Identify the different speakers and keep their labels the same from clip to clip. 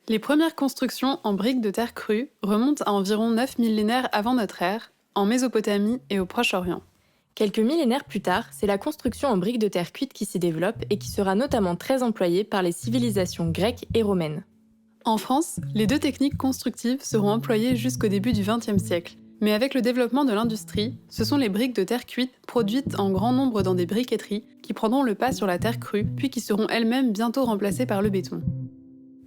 Speaker 1: Les premières constructions en briques de terre crue remontent à environ 9 millénaires avant notre ère, en Mésopotamie et au Proche-Orient.
Speaker 2: Quelques millénaires plus tard, c'est la construction en briques de terre cuite qui s'y développe et qui sera notamment très employée par les civilisations grecques et romaines.
Speaker 1: En France, les deux techniques constructives seront employées jusqu'au début du XXe siècle. Mais avec le développement de l'industrie, ce sont les briques de terre cuite produites en grand nombre dans des briqueteries qui prendront le pas sur la terre crue, puis qui seront elles-mêmes bientôt remplacées par le béton.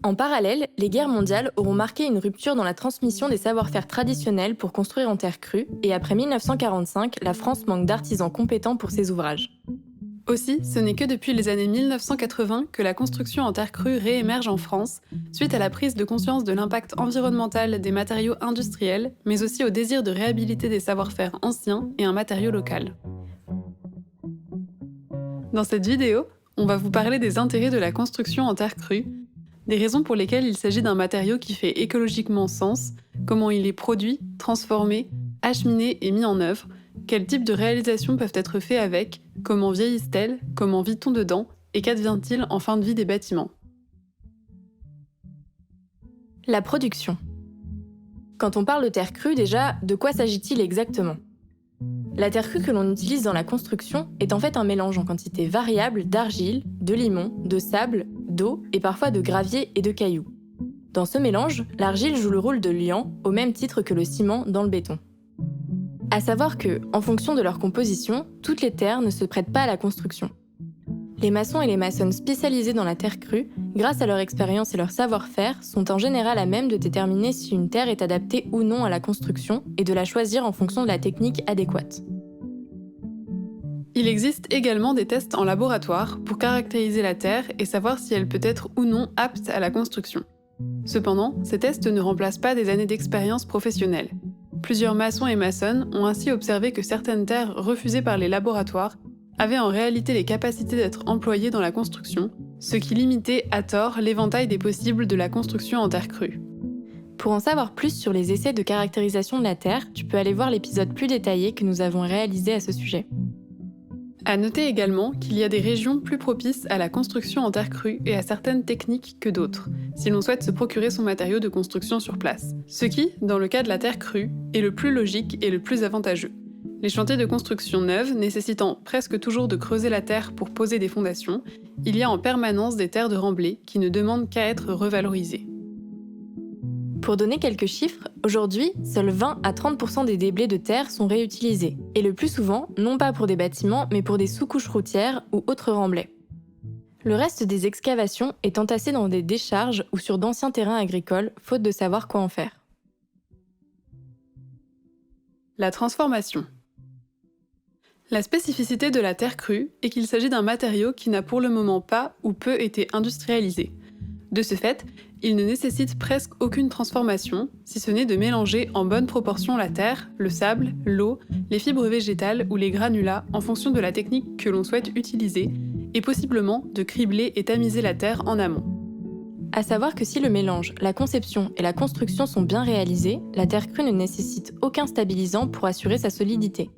Speaker 2: En parallèle, les guerres mondiales auront marqué une rupture dans la transmission des savoir-faire traditionnels pour construire en terre crue, et après 1945, la France manque d'artisans compétents pour ces ouvrages.
Speaker 1: Aussi, ce n'est que depuis les années 1980 que la construction en terre crue réémerge en France, suite à la prise de conscience de l'impact environnemental des matériaux industriels, mais aussi au désir de réhabiliter des savoir-faire anciens et un matériau local. Dans cette vidéo, on va vous parler des intérêts de la construction en terre crue, des raisons pour lesquelles il s'agit d'un matériau qui fait écologiquement sens, comment il est produit, transformé, acheminé et mis en œuvre, quels types de réalisations peuvent être faits avec, comment vieillissent-elles, comment vit-on dedans, et qu'advient-il en fin de vie des bâtiments.
Speaker 2: La production. Quand on parle de terre crue, déjà, de quoi s'agit-il exactement ? La terre crue que l'on utilise dans la construction est en fait un mélange en quantité variable d'argile, de limon, de sable, d'eau et parfois de gravier et de cailloux. Dans ce mélange, l'argile joue le rôle de liant au même titre que le ciment dans le béton. À savoir que, en fonction de leur composition, toutes les terres ne se prêtent pas à la construction. Les maçons et les maçonnes spécialisés dans la terre crue, grâce à leur expérience et leur savoir-faire, sont en général à même de déterminer si une terre est adaptée ou non à la construction et de la choisir en fonction de la technique adéquate.
Speaker 1: Il existe également des tests en laboratoire pour caractériser la terre et savoir si elle peut être ou non apte à la construction. Cependant, ces tests ne remplacent pas des années d'expérience professionnelle. Plusieurs maçons et maçonnes ont ainsi observé que certaines terres refusées par les laboratoires avaient en réalité les capacités d'être employées dans la construction, ce qui limitait à tort l'éventail des possibles de la construction en terre crue.
Speaker 2: Pour en savoir plus sur les essais de caractérisation de la terre, tu peux aller voir l'épisode plus détaillé que nous avons réalisé à ce sujet.
Speaker 1: À noter également qu'il y a des régions plus propices à la construction en terre crue et à certaines techniques que d'autres, si l'on souhaite se procurer son matériau de construction sur place. Ce qui, dans le cas de la terre crue, est le plus logique et le plus avantageux. Les chantiers de construction neuves nécessitant presque toujours de creuser la terre pour poser des fondations, il y a en permanence des terres de remblai qui ne demandent qu'à être revalorisées.
Speaker 2: Pour donner quelques chiffres, aujourd'hui, seuls 20 à 30% des déblais de terre sont réutilisés, et le plus souvent, non pas pour des bâtiments, mais pour des sous-couches routières ou autres remblais. Le reste des excavations est entassé dans des décharges ou sur d'anciens terrains agricoles, faute de savoir quoi en faire.
Speaker 1: La transformation. La spécificité de la terre crue est qu'il s'agit d'un matériau qui n'a pour le moment pas ou peu été industrialisé. De ce fait, il ne nécessite presque aucune transformation, si ce n'est de mélanger en bonne proportion la terre, le sable, l'eau, les fibres végétales ou les granulats en fonction de la technique que l'on souhaite utiliser, et possiblement de cribler et tamiser la terre en amont.
Speaker 2: À savoir que si le mélange, la conception et la construction sont bien réalisés, la terre crue ne nécessite aucun stabilisant pour assurer sa solidité.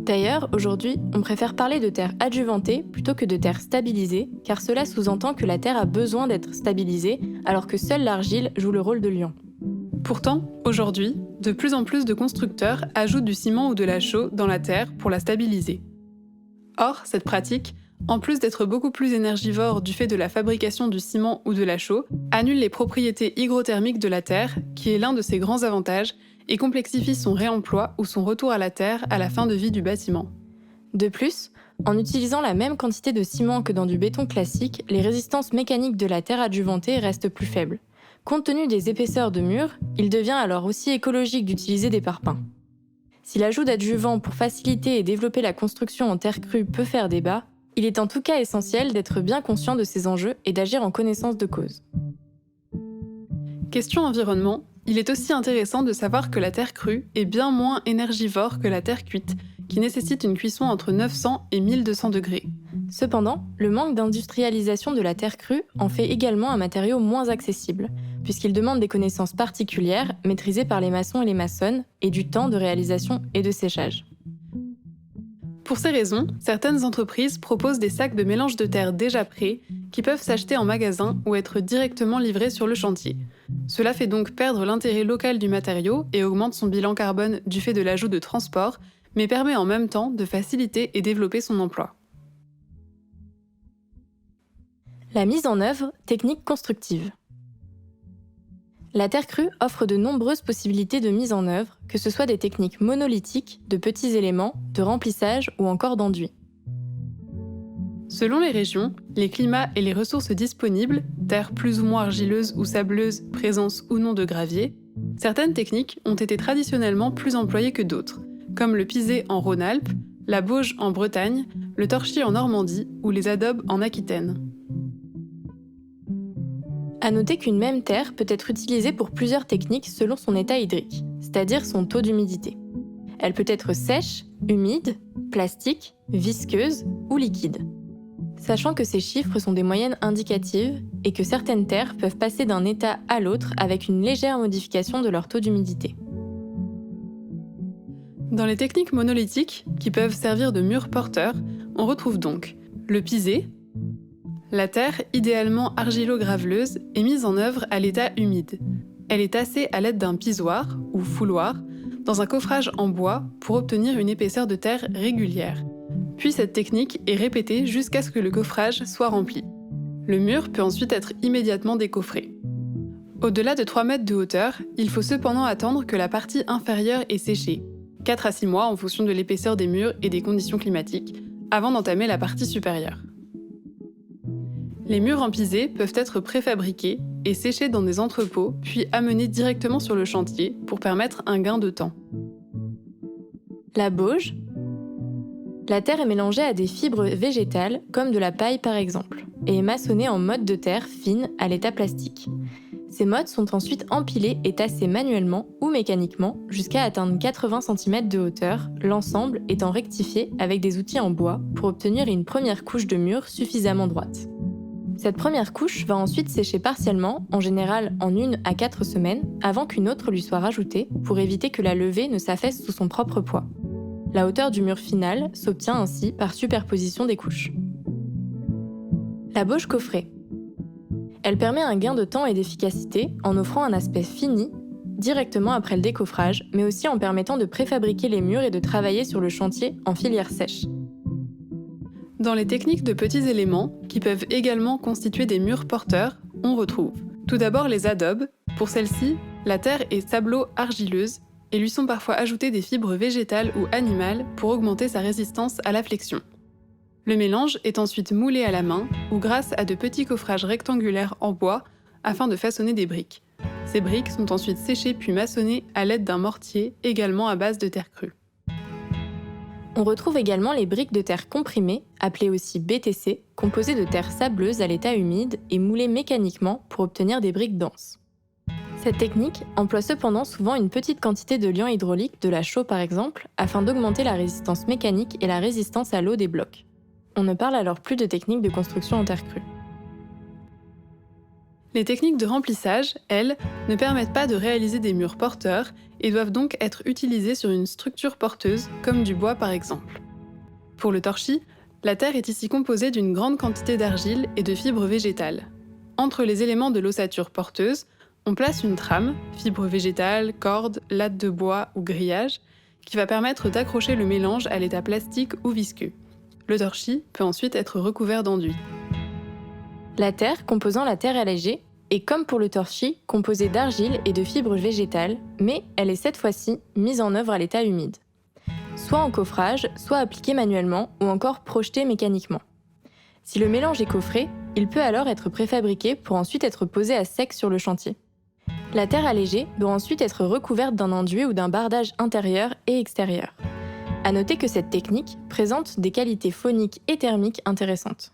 Speaker 2: D'ailleurs, aujourd'hui, on préfère parler de terre adjuvantée plutôt que de terre stabilisée, car cela sous-entend que la terre a besoin d'être stabilisée, alors que seule l'argile joue le rôle de liant.
Speaker 1: Pourtant, aujourd'hui, de plus en plus de constructeurs ajoutent du ciment ou de la chaux dans la terre pour la stabiliser. Or, cette pratique, en plus d'être beaucoup plus énergivore du fait de la fabrication du ciment ou de la chaux, annule les propriétés hygrothermiques de la terre, qui est l'un de ses grands avantages, et complexifie son réemploi ou son retour à la terre à la fin de vie du bâtiment.
Speaker 2: De plus, en utilisant la même quantité de ciment que dans du béton classique, les résistances mécaniques de la terre adjuvantée restent plus faibles. Compte tenu des épaisseurs de murs, il devient alors aussi écologique d'utiliser des parpaings. Si l'ajout d'adjuvants pour faciliter et développer la construction en terre crue peut faire débat, il est en tout cas essentiel d'être bien conscient de ces enjeux et d'agir en connaissance de cause.
Speaker 1: Question environnement, il est aussi intéressant de savoir que la terre crue est bien moins énergivore que la terre cuite, qui nécessite une cuisson entre 900 et 1200 degrés.
Speaker 2: Cependant, le manque d'industrialisation de la terre crue en fait également un matériau moins accessible, puisqu'il demande des connaissances particulières maîtrisées par les maçons et les maçonnes, et du temps de réalisation et de séchage.
Speaker 1: Pour ces raisons, certaines entreprises proposent des sacs de mélange de terre déjà prêts, qui peuvent s'acheter en magasin ou être directement livrés sur le chantier. Cela fait donc perdre l'intérêt local du matériau et augmente son bilan carbone du fait de l'ajout de transport, mais permet en même temps de faciliter et développer son emploi.
Speaker 2: La mise en œuvre technique constructive. La terre crue offre de nombreuses possibilités de mise en œuvre, que ce soit des techniques monolithiques, de petits éléments, de remplissage ou encore d'enduit.
Speaker 1: Selon les régions, les climats et les ressources disponibles, terre plus ou moins argileuse ou sableuse, présence ou non de gravier, certaines techniques ont été traditionnellement plus employées que d'autres, comme le pisé en Rhône-Alpes, la bauge en Bretagne, le torchis en Normandie ou les adobes en Aquitaine.
Speaker 2: À noter qu'une même terre peut être utilisée pour plusieurs techniques selon son état hydrique, c'est-à-dire son taux d'humidité. Elle peut être sèche, humide, plastique, visqueuse ou liquide. Sachant que ces chiffres sont des moyennes indicatives et que certaines terres peuvent passer d'un état à l'autre avec une légère modification de leur taux d'humidité.
Speaker 1: Dans les techniques monolithiques, qui peuvent servir de murs porteurs, on retrouve donc le pisé. La terre, idéalement argilo-graveleuse, est mise en œuvre à l'état humide. Elle est tassée à l'aide d'un pisoir, ou fouloir, dans un coffrage en bois pour obtenir une épaisseur de terre régulière. Puis cette technique est répétée jusqu'à ce que le coffrage soit rempli. Le mur peut ensuite être immédiatement décoffré. Au-delà de 3 mètres de hauteur, il faut cependant attendre que la partie inférieure ait séché, 4 à 6 mois en fonction de l'épaisseur des murs et des conditions climatiques, avant d'entamer la partie supérieure. Les murs en pisé peuvent être préfabriqués et séchés dans des entrepôts, puis amenés directement sur le chantier pour permettre un gain de temps.
Speaker 2: La bauge. La terre est mélangée à des fibres végétales, comme de la paille par exemple, et est maçonnée en mottes de terre fines à l'état plastique. Ces mottes sont ensuite empilées et tassées manuellement ou mécaniquement jusqu'à atteindre 80 cm de hauteur, l'ensemble étant rectifié avec des outils en bois pour obtenir une première couche de mur suffisamment droite. Cette première couche va ensuite sécher partiellement, en général en 1 à 4 semaines, avant qu'une autre lui soit rajoutée pour éviter que la levée ne s'affaisse sous son propre poids. La hauteur du mur final s'obtient ainsi par superposition des couches. La bauge coffrée. Elle permet un gain de temps et d'efficacité en offrant un aspect fini directement après le décoffrage, mais aussi en permettant de préfabriquer les murs et de travailler sur le chantier en filière sèche.
Speaker 1: Dans les techniques de petits éléments, qui peuvent également constituer des murs porteurs, on retrouve tout d'abord les adobes. Pour celles-ci, la terre est sablo-argileuse et lui sont parfois ajoutées des fibres végétales ou animales pour augmenter sa résistance à la flexion. Le mélange est ensuite moulé à la main ou grâce à de petits coffrages rectangulaires en bois afin de façonner des briques. Ces briques sont ensuite séchées puis maçonnées à l'aide d'un mortier également à base de terre crue.
Speaker 2: On retrouve également les briques de terre comprimées, appelées aussi BTC, composées de terre sableuse à l'état humide et moulées mécaniquement pour obtenir des briques denses. Cette technique emploie cependant souvent une petite quantité de liant hydraulique, de la chaux par exemple, afin d'augmenter la résistance mécanique et la résistance à l'eau des blocs. On ne parle alors plus de technique de construction en terre crue.
Speaker 1: Les techniques de remplissage, elles, ne permettent pas de réaliser des murs porteurs et doivent donc être utilisées sur une structure porteuse, comme du bois par exemple. Pour le torchis, la terre est ici composée d'une grande quantité d'argile et de fibres végétales. Entre les éléments de l'ossature porteuse, on place une trame, fibres végétales, cordes, lattes de bois ou grillage, qui va permettre d'accrocher le mélange à l'état plastique ou visqueux. Le torchis peut ensuite être recouvert d'enduit.
Speaker 2: La terre, composant la terre allégée, est comme pour le torchis, composée d'argile et de fibres végétales, mais elle est cette fois-ci mise en œuvre à l'état humide. Soit en coffrage, soit appliquée manuellement ou encore projetée mécaniquement. Si le mélange est coffré, il peut alors être préfabriqué pour ensuite être posé à sec sur le chantier. La terre allégée doit ensuite être recouverte d'un enduit ou d'un bardage intérieur et extérieur. À noter que cette technique présente des qualités phoniques et thermiques intéressantes.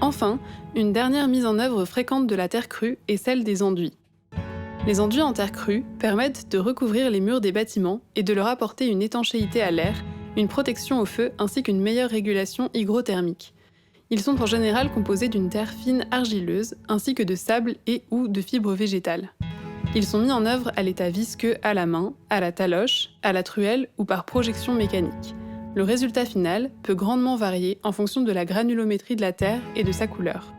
Speaker 1: Enfin, une dernière mise en œuvre fréquente de la terre crue est celle des enduits. Les enduits en terre crue permettent de recouvrir les murs des bâtiments et de leur apporter une étanchéité à l'air, une protection au feu ainsi qu'une meilleure régulation hygrothermique. Ils sont en général composés d'une terre fine argileuse ainsi que de sable et ou de fibres végétales. Ils sont mis en œuvre à l'état visqueux à la main, à la taloche, à la truelle ou par projection mécanique. Le résultat final peut grandement varier en fonction de la granulométrie de la terre et de sa couleur.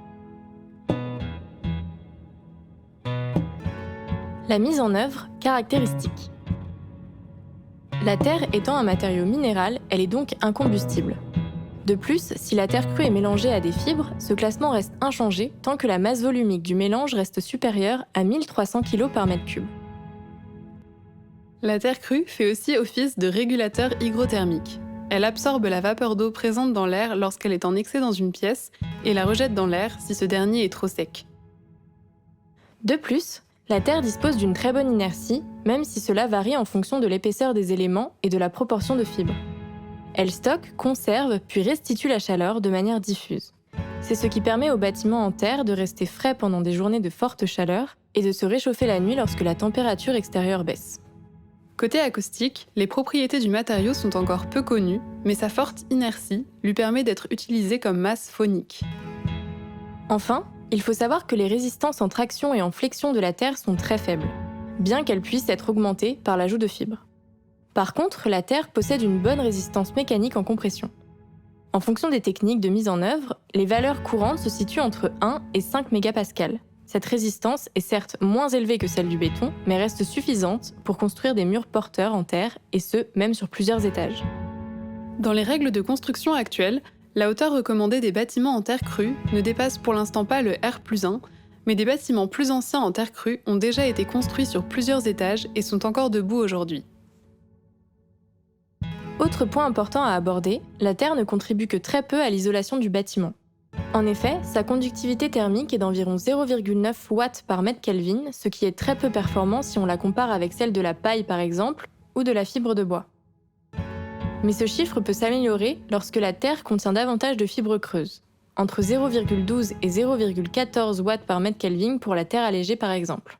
Speaker 2: La mise en œuvre caractéristique. La terre étant un matériau minéral, elle est donc incombustible. De plus, si la terre crue est mélangée à des fibres, ce classement reste inchangé tant que la masse volumique du mélange reste supérieure à 1300 kg par mètre cube.
Speaker 1: La terre crue fait aussi office de régulateur hygrothermique. Elle absorbe la vapeur d'eau présente dans l'air lorsqu'elle est en excès dans une pièce et la rejette dans l'air si ce dernier est trop sec.
Speaker 2: De plus, la Terre dispose d'une très bonne inertie, même si cela varie en fonction de l'épaisseur des éléments et de la proportion de fibres. Elle stocke, conserve, puis restitue la chaleur de manière diffuse. C'est ce qui permet aux bâtiments en terre de rester frais pendant des journées de forte chaleur et de se réchauffer la nuit lorsque la température extérieure baisse.
Speaker 1: Côté acoustique, les propriétés du matériau sont encore peu connues, mais sa forte inertie lui permet d'être utilisé comme masse phonique.
Speaker 2: Enfin, il faut savoir que les résistances en traction et en flexion de la terre sont très faibles, bien qu'elles puissent être augmentées par l'ajout de fibres. Par contre, la terre possède une bonne résistance mécanique en compression. En fonction des techniques de mise en œuvre, les valeurs courantes se situent entre 1 et 5 mégapascales. Cette résistance est certes moins élevée que celle du béton, mais reste suffisante pour construire des murs porteurs en terre, et ce, même sur plusieurs étages.
Speaker 1: Dans les règles de construction actuelles, la hauteur recommandée des bâtiments en terre crue ne dépasse pour l'instant pas le R+1, mais des bâtiments plus anciens en terre crue ont déjà été construits sur plusieurs étages et sont encore debout aujourd'hui.
Speaker 2: Autre point important à aborder, la terre ne contribue que très peu à l'isolation du bâtiment. En effet, sa conductivité thermique est d'environ 0,9 watts par mètre Kelvin, ce qui est très peu performant si on la compare avec celle de la paille par exemple, ou de la fibre de bois. Mais ce chiffre peut s'améliorer lorsque la terre contient davantage de fibres creuses, entre 0,12 et 0,14 watts par mètre Kelvin pour la terre allégée par exemple.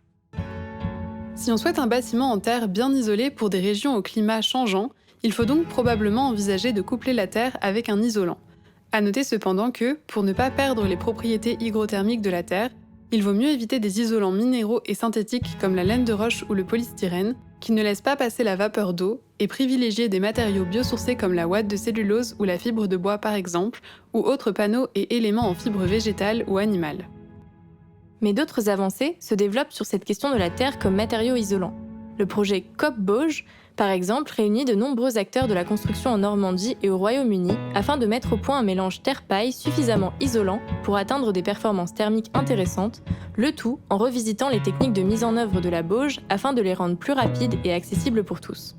Speaker 1: Si on souhaite un bâtiment en terre bien isolé pour des régions au climat changeant, il faut donc probablement envisager de coupler la terre avec un isolant. À noter cependant que, pour ne pas perdre les propriétés hygrothermiques de la terre, il vaut mieux éviter des isolants minéraux et synthétiques comme la laine de roche ou le polystyrène, qui ne laissent pas passer la vapeur d'eau, et privilégier des matériaux biosourcés comme la ouate de cellulose ou la fibre de bois par exemple, ou autres panneaux et éléments en fibre végétale ou animale.
Speaker 2: Mais d'autres avancées se développent sur cette question de la terre comme matériau isolant. Le projet COP-BOJ, par exemple, réunit de nombreux acteurs de la construction en Normandie et au Royaume-Uni afin de mettre au point un mélange terre-paille suffisamment isolant pour atteindre des performances thermiques intéressantes, le tout en revisitant les techniques de mise en œuvre de la BOJ afin de les rendre plus rapides et accessibles pour tous.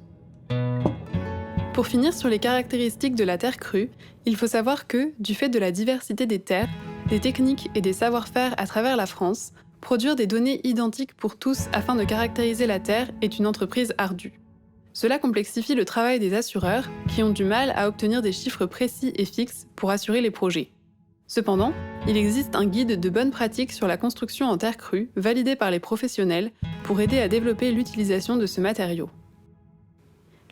Speaker 1: Pour finir sur les caractéristiques de la terre crue, il faut savoir que, du fait de la diversité des terres, des techniques et des savoir-faire à travers la France, produire des données identiques pour tous afin de caractériser la terre est une entreprise ardue. Cela complexifie le travail des assureurs, qui ont du mal à obtenir des chiffres précis et fixes pour assurer les projets. Cependant, il existe un guide de bonnes pratiques sur la construction en terre crue, validé par les professionnels, pour aider à développer l'utilisation de ce matériau.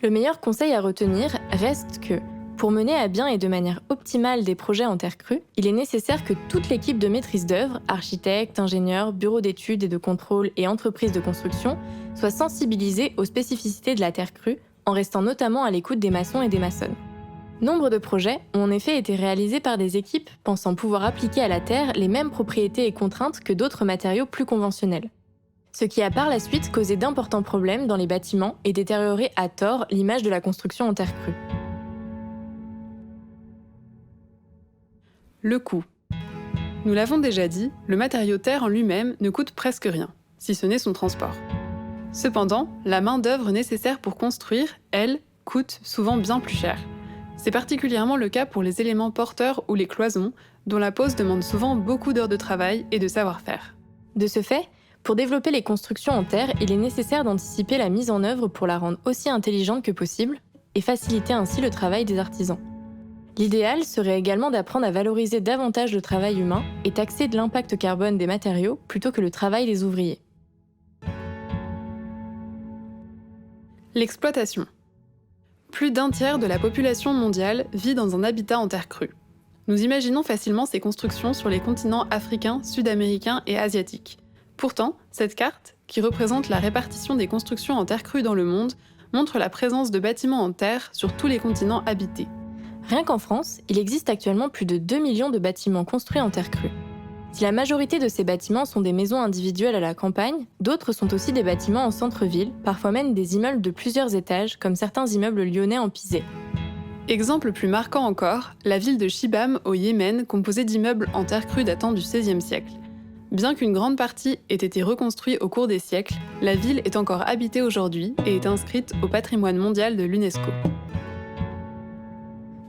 Speaker 2: Le meilleur conseil à retenir reste que, pour mener à bien et de manière optimale des projets en terre crue, il est nécessaire que toute l'équipe de maîtrise d'œuvre, architectes, ingénieurs, bureaux d'études et de contrôle et entreprises de construction, soit sensibilisée aux spécificités de la terre crue, en restant notamment à l'écoute des maçons et des maçonnes. Nombre de projets ont en effet été réalisés par des équipes pensant pouvoir appliquer à la terre les mêmes propriétés et contraintes que d'autres matériaux plus conventionnels. Ce qui a par la suite causé d'importants problèmes dans les bâtiments et détérioré à tort l'image de la construction en terre crue.
Speaker 1: Le coût. Nous l'avons déjà dit, le matériau terre en lui-même ne coûte presque rien, si ce n'est son transport. Cependant, la main-d'œuvre nécessaire pour construire, elle, coûte souvent bien plus cher. C'est particulièrement le cas pour les éléments porteurs ou les cloisons, dont la pose demande souvent beaucoup d'heures de travail et de savoir-faire.
Speaker 2: De ce fait, pour développer les constructions en terre, il est nécessaire d'anticiper la mise en œuvre pour la rendre aussi intelligente que possible et faciliter ainsi le travail des artisans. L'idéal serait également d'apprendre à valoriser davantage le travail humain et taxer de l'impact carbone des matériaux plutôt que le travail des ouvriers.
Speaker 1: L'exploitation. Plus d'un tiers de la population mondiale vit dans un habitat en terre crue. Nous imaginons facilement ces constructions sur les continents africains, sud-américains et asiatiques. Pourtant, cette carte, qui représente la répartition des constructions en terre crue dans le monde, montre la présence de bâtiments en terre sur tous les continents habités.
Speaker 2: Rien qu'en France, il existe actuellement plus de 2 millions de bâtiments construits en terre crue. Si la majorité de ces bâtiments sont des maisons individuelles à la campagne, d'autres sont aussi des bâtiments en centre-ville, parfois même des immeubles de plusieurs étages, comme certains immeubles lyonnais en Pisé.
Speaker 1: Exemple plus marquant encore, la ville de Shibam au Yémen, composée d'immeubles en terre crue datant du XVIe siècle. Bien qu'une grande partie ait été reconstruite au cours des siècles, la ville est encore habitée aujourd'hui et est inscrite au patrimoine mondial de l'UNESCO.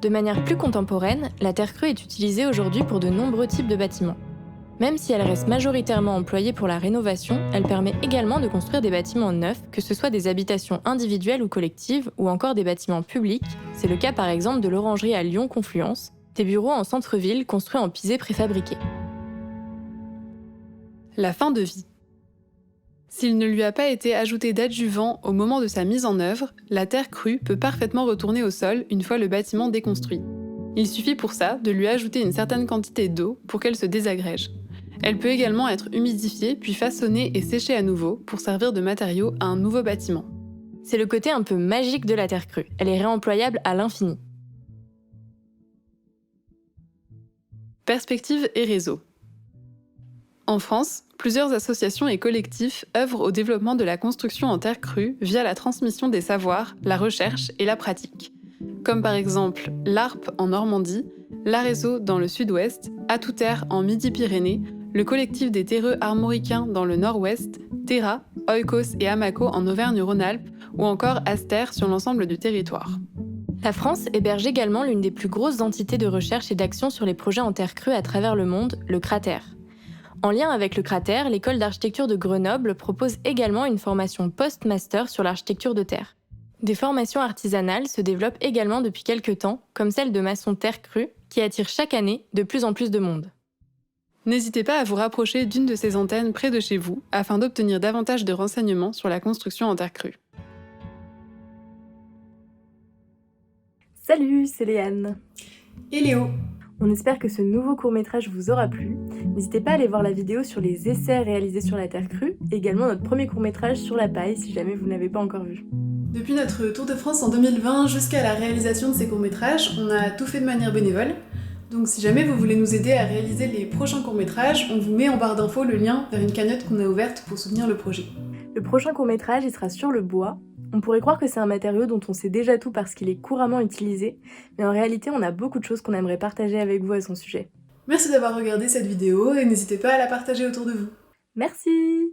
Speaker 2: De manière plus contemporaine, la terre crue est utilisée aujourd'hui pour de nombreux types de bâtiments. Même si elle reste majoritairement employée pour la rénovation, elle permet également de construire des bâtiments neufs, que ce soit des habitations individuelles ou collectives, ou encore des bâtiments publics. C'est le cas par exemple de l'Orangerie à Lyon Confluence, des bureaux en centre-ville construits en pisé préfabriqué.
Speaker 1: La fin de vie. S'il ne lui a pas été ajouté d'adjuvant au moment de sa mise en œuvre, la terre crue peut parfaitement retourner au sol une fois le bâtiment déconstruit. Il suffit pour ça de lui ajouter une certaine quantité d'eau pour qu'elle se désagrège. Elle peut également être humidifiée puis façonnée et séchée à nouveau pour servir de matériau à un nouveau bâtiment.
Speaker 2: C'est le côté un peu magique de la terre crue. Elle est réemployable à l'infini.
Speaker 1: Perspective et réseau. En France, plusieurs associations et collectifs œuvrent au développement de la construction en terre crue via la transmission des savoirs, la recherche et la pratique. Comme par exemple l'ARP en Normandie, l'Arezo dans le sud-ouest, Atouterre en Midi-Pyrénées, le collectif des terreux armoricains dans le nord-ouest, Terra, Oikos et Amaco en Auvergne-Rhône-Alpes ou encore Aster sur l'ensemble du territoire.
Speaker 2: La France héberge également l'une des plus grosses entités de recherche et d'action sur les projets en terre crue à travers le monde, le Cratère. En lien avec le Cratère, l'école d'architecture de Grenoble propose également une formation post-master sur l'architecture de terre. Des formations artisanales se développent également depuis quelques temps, comme celle de maçons terre crue, qui attire chaque année de plus en plus de monde.
Speaker 1: N'hésitez pas à vous rapprocher d'une de ces antennes près de chez vous afin d'obtenir davantage de renseignements sur la construction en terre crue.
Speaker 2: Salut, c'est Léane.
Speaker 1: Et Léo.
Speaker 2: On espère que ce nouveau court-métrage vous aura plu. N'hésitez pas à aller voir la vidéo sur les essais réalisés sur la terre crue, et également notre premier court-métrage sur la paille si jamais vous ne l'avez pas encore vu.
Speaker 1: Depuis notre Tour de France en 2020 jusqu'à la réalisation de ces courts-métrages, on a tout fait de manière bénévole. Donc si jamais vous voulez nous aider à réaliser les prochains courts-métrages, on vous met en barre d'infos le lien vers une cagnotte qu'on a ouverte pour soutenir le projet.
Speaker 2: Le prochain court-métrage, il sera sur le bois. On pourrait croire que c'est un matériau dont on sait déjà tout parce qu'il est couramment utilisé, mais en réalité on a beaucoup de choses qu'on aimerait partager avec vous à son sujet.
Speaker 1: Merci d'avoir regardé cette vidéo et n'hésitez pas à la partager autour de vous.
Speaker 2: Merci!